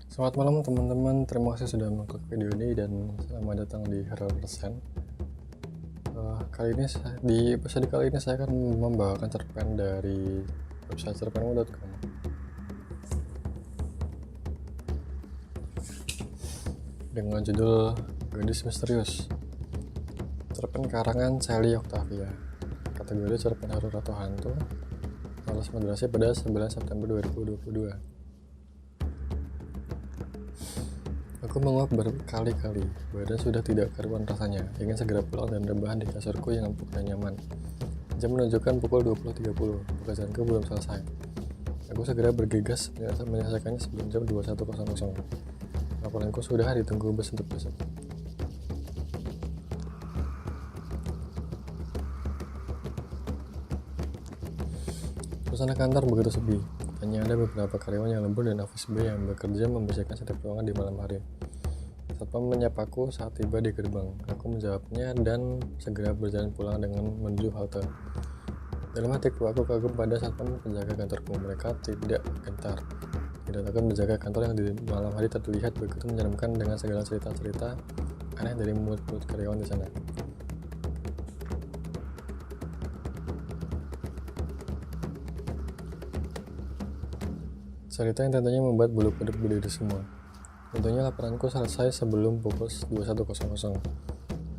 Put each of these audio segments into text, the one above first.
Selamat malam teman-teman, terima kasih sudah mengklik video ini dan selamat datang di Hero Persen. Kali ini di episode kali ini saya akan membawakan cerpen dari website cerpenmu.com dengan judul Gadis Misterius. Cerpen karangan Sally Octavia, kategori cerpen horor atau hantu, tanggal moderasi pada 9 September 2022. Aku menguap berkali-kali, badan sudah tidak karuan rasanya, ingin segera pulang dan rebahan di kasurku yang empuk dan nyaman. Jam menunjukkan pukul 20.30, pekerjaanku belum selesai. Aku segera bergegas menyelesaikannya sebelum jam 21.00. Laporanku sudah ditunggu bus untuk besok. Suasana kantor begitu sepi, hanya ada beberapa karyawan yang lembur dan office boy yang bekerja membersihkan setiap ruangan di malam hari. Satpam menyapaku saat tiba di gerbang. Aku menjawabnya dan segera berjalan pulang dengan menuju halte. Dalam hatiku, aku kagum pada satpam penjaga kantorku. Mereka tidak gentar, tidak takut menjaga kantor yang di malam hari terlihat begitu menyeramkan dengan segala cerita-cerita aneh dari mulut-mulut karyawan di sana. Cerita yang tentunya membuat bulu kuduk berdiri semua. Tentunya laporanku selesai sebelum pukul 21.00.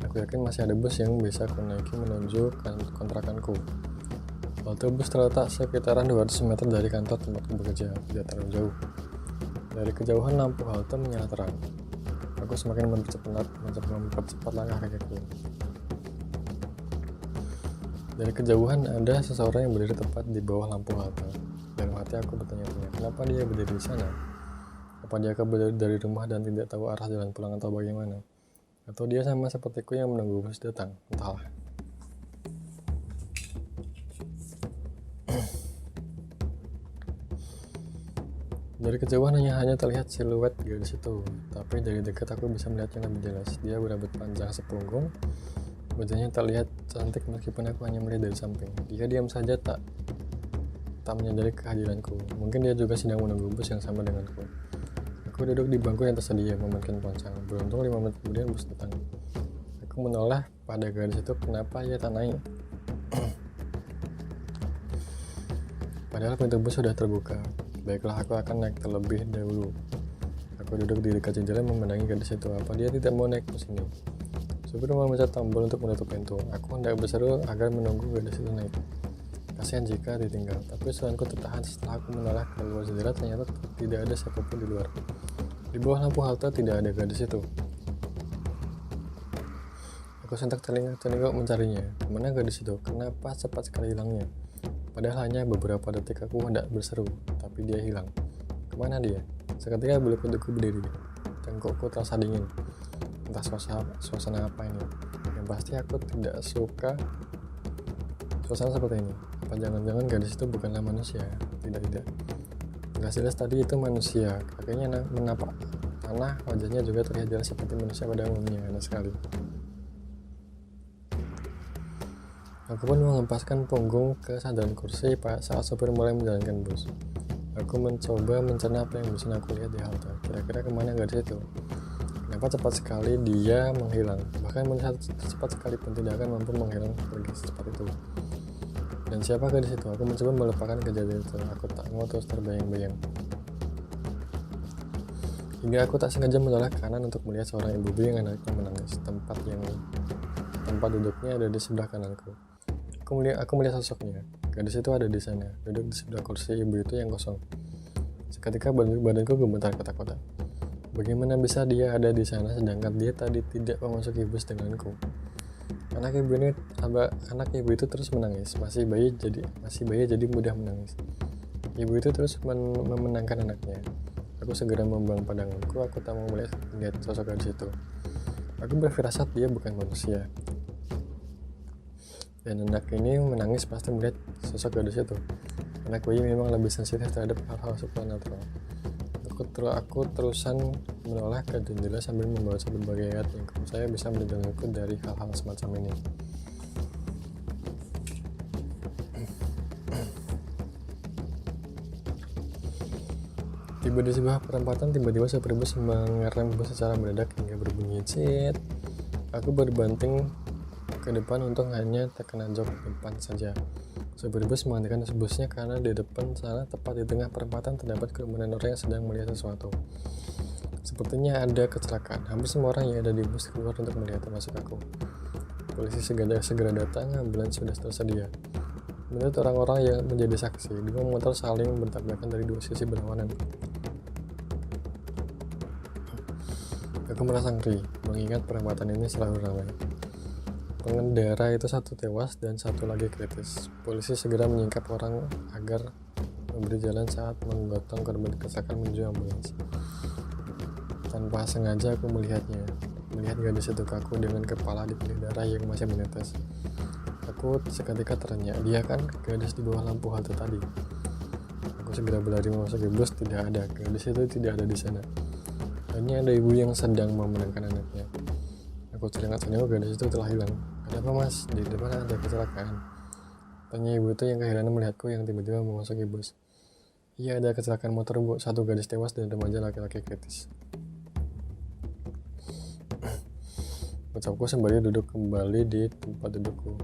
Aku yakin masih ada bus yang bisa aku naiki menuju kontrakanku. Halte bus terletak sekitaran 200 meter dari kantor tempatku bekerja, tidak terlalu jauh. Dari kejauhan lampu halte menyala terang. Aku semakin mempercepat langkah kakiku. Dari kejauhan ada seseorang yang berdiri tepat di bawah lampu halte. Dalam hati aku bertanya-tanya, kenapa dia berdiri di sana? Apa dia kabur dari rumah dan tidak tahu arah jalan pulang atau bagaimana? Atau dia sama sepertiku yang menunggu bus datang? Entahlah. Dari kejauhan hanya terlihat siluet gadis itu, tapi dari dekat aku bisa melihatnya lebih jelas. Dia berambut panjang sepunggung, wajahnya terlihat cantik meskipun aku hanya melihat dari samping. Dia diam saja tak menyadari kehadiranku. Mungkin dia juga sedang menunggu bus yang sama denganku. Aku duduk di bangku yang tersedia, memainkan ponsel. Beruntung 5 menit kemudian bus datang. Aku menoleh pada gadis itu, kenapa ia tak naik? Padahal pintu bus sudah terbuka. Baiklah, aku akan naik terlebih dahulu. Aku duduk di dekat jendela memandangi gadis itu. Apa dia tidak mau naik bus ini? Supir memencet tombol untuk menutup pintu. Aku hendak berseru agar menunggu gadis itu naik. Kasihan jika ditinggal, tapi seruanku tertahan setelah aku menoleh ke luar jendela. Ternyata tidak ada siapapun di luar. Di bawah lampu halte tidak ada gadis itu. Aku sentak telinga mencarinya. Kemana gadis itu? Kenapa cepat sekali hilangnya? Padahal hanya beberapa detik aku hendak berseru, tapi dia hilang. Kemana dia? Seketika bulu kudukku berdiri. Tengkukku terasa dingin. Entah suasana apa ini. Yang pasti aku tidak suka suasana seperti ini. Apa jangan-jangan gadis itu bukanlah manusia? Tidak. Jelas-jelas tadi itu manusia, kakinya menapak tanah, wajahnya juga terlihat jelas seperti manusia pada umumnya. Aneh sekali. Aku pun mengempaskan punggung ke sandaran kursi saat sopir mulai menjalankan bus. Aku mencoba mencerna apa yang bisa aku lihat di halte. Kira-kira kemana gadis itu? Kenapa cepat sekali dia menghilang? Bahkan melihat cepat sekali pun tidak akan mampu menghilang pergi secepat itu. Dan siapa gadis itu? Aku mencoba melupakan kejadian itu. Aku tak mau terus terbayang-bayang. Hingga aku tak sengaja menoleh ke kanan untuk melihat seorang ibu-ibu yang anaknya menangis. Tempat duduknya ada di sebelah kananku. Aku melihat sosoknya. Gadis itu ada di sana, duduk di sebelah kursi ibu itu yang kosong. Seketika badanku gemetar ketakutan. Bagaimana bisa dia ada di sana sedangkan dia tadi tidak memasuki bus denganku? Anak ibu itu terus menangis. Masih bayi jadi mudah menangis. Ibu itu terus memenangkan anaknya. Aku segera membuang pandanganku. Aku tak mau melihat sosok gadis itu. Aku berfirasat dia bukan manusia. Dan anak ini menangis pasti melihat sosok gadis itu. Anak bayi memang lebih sensitif terhadap hal-hal supernatural. Aku terusan menoleh ke jendela sambil membaca berbagai ayat yang saya bisa melindungiku dari hal-hal semacam ini. Tiba di sebuah perempatan, tiba-tiba supir bus mengerem bus secara mendadak hingga berbunyi cit. Aku berbanting ke depan untuk hanya terkena jok depan saja. Supir bus menghentikan busnya karena di depan sana, tepat di tengah perempatan, terdapat kerumunan orang yang sedang melihat sesuatu. Sepertinya ada kecelakaan. Hampir semua orang yang ada di bus keluar untuk melihat, termasuk aku. Polisi segera datang, ambulans sudah tersedia. Menurut orang-orang yang menjadi saksi, dua motor saling bertabrakan dari dua sisi berlawanan. Aku merasa ngeri, mengingat perempatan ini selalu ramai. Pengendara itu satu tewas dan satu lagi kritis. Polisi segera menyingkap orang agar memberi jalan saat menggotong korban kecelakaan menuju ambulans. Tanpa sengaja aku melihat gadis itu kaku dengan kepala dipilih darah yang masih menetes. Aku seketika terenyah, dia kan gadis di bawah lampu halte tadi. Aku segera berlari memasuki bus, tidak ada, gadis itu tidak ada di sana. Hanya ada ibu yang sedang memenangkan anaknya. Aku teringat-teringat gadis itu telah hilang. Ada apa mas? Di depan ada kecelakaan. Tanya ibu itu yang keheranan melihatku yang tiba-tiba memasuki bus. Iya, ada kecelakaan motor bu, satu gadis tewas dan remaja laki-laki kritis. Ucapku sembari duduk kembali di tempat dudukku.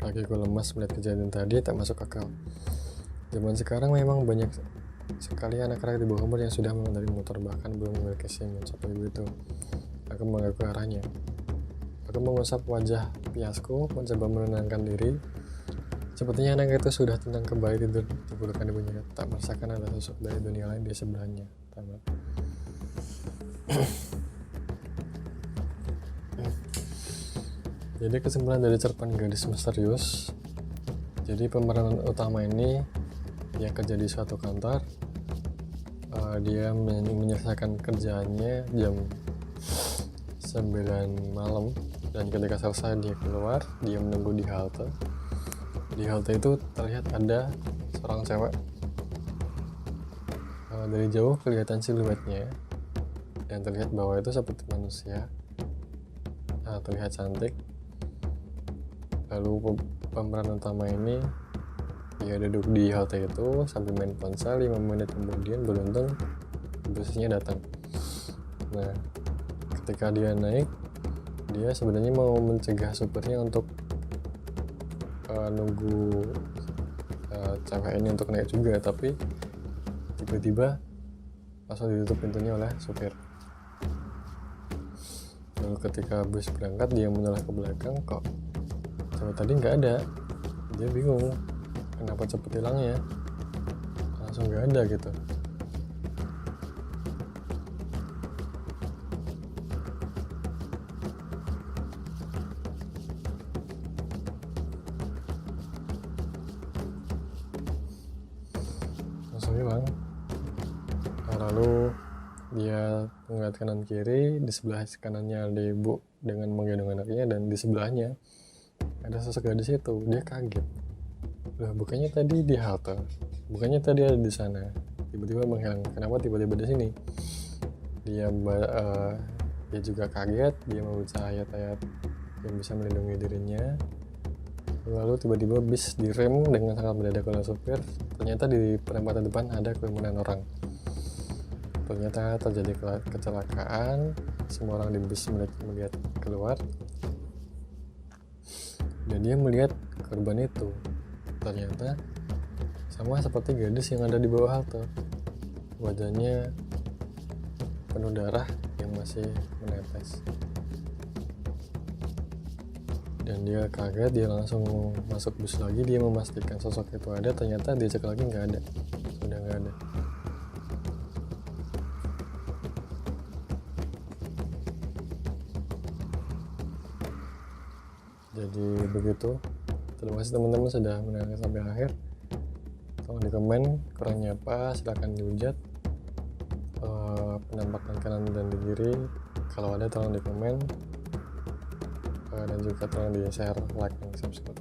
Kakiku lemas melihat kejadian tadi, tak masuk akal. Zaman sekarang memang banyak sekali anak-anak di bawah umur yang sudah mengendarai motor, bahkan belum memiliki SIM. Ucap ibu itu. Aku mengaku arahnya. Aku mengusap wajah piasku, mencoba menenangkan diri. Sepertinya anak itu sudah tenang kembali tidur di pelukan ibunya. Tak merasakan ada sosok dari dunia lain di sebelahnya. Tamat. Jadi kesimpulan dari cerpen Gadis Misterius. Jadi pemeran utama ini dia kerja di suatu kantor. Dia menyelesaikan kerjaannya jam 9 malam, dan ketika selesai dia keluar, dia menunggu di halte. Di halte itu terlihat ada seorang cewek. Dari jauh kelihatan siluetnya dan terlihat bahwa itu seperti manusia. Terlihat cantik. Lalu pemeran utama ini dia duduk di halte itu sambil main ponsel. 5 menit kemudian beruntung busnya datang. Nah, ketika dia naik, dia sebenarnya mau mencegah supirnya untuk nunggu cewek ini untuk naik juga, tapi tiba-tiba langsung ditutup pintunya oleh supir. Lalu ketika bus berangkat, dia menoleh ke belakang, kok cewek tadi nggak ada. Dia bingung kenapa cepet hilangnya, langsung nggak ada gitu. Langsung hilang. Lalu dia melihat kanan kiri, di sebelah kanannya ada ibu dengan menggendong anaknya, dan di sebelahnya ada sosok gadis itu. Dia kaget, loh bukannya tadi di halte, bukannya tadi ada di sana, tiba-tiba menghilang, kenapa tiba-tiba di sini? Dia juga kaget, dia membaca ayat-ayat yang bisa melindungi dirinya. Lalu tiba-tiba bis direm dengan sangat mendadak oleh supir. Ternyata di perempatan depan ada kerumunan orang. Ternyata terjadi kecelakaan. Semua orang di bus melihat keluar, dan dia melihat korban itu. Ternyata sama seperti gadis yang ada di bawah halte. Wajahnya penuh darah yang masih menetes. Dan dia kaget, dia langsung masuk bus lagi. Dia memastikan sosok itu ada. Ternyata dia cek lagi nggak ada, sudah nggak ada. Jadi begitu. Terima kasih teman-teman sudah mendengarkan sampai akhir. Tolong di komen kurangnya apa, silahkan dihujat. Penampakan kanan dan di kiri kalau ada tolong di komen, dan juga tolong di share, like, dan subscribe.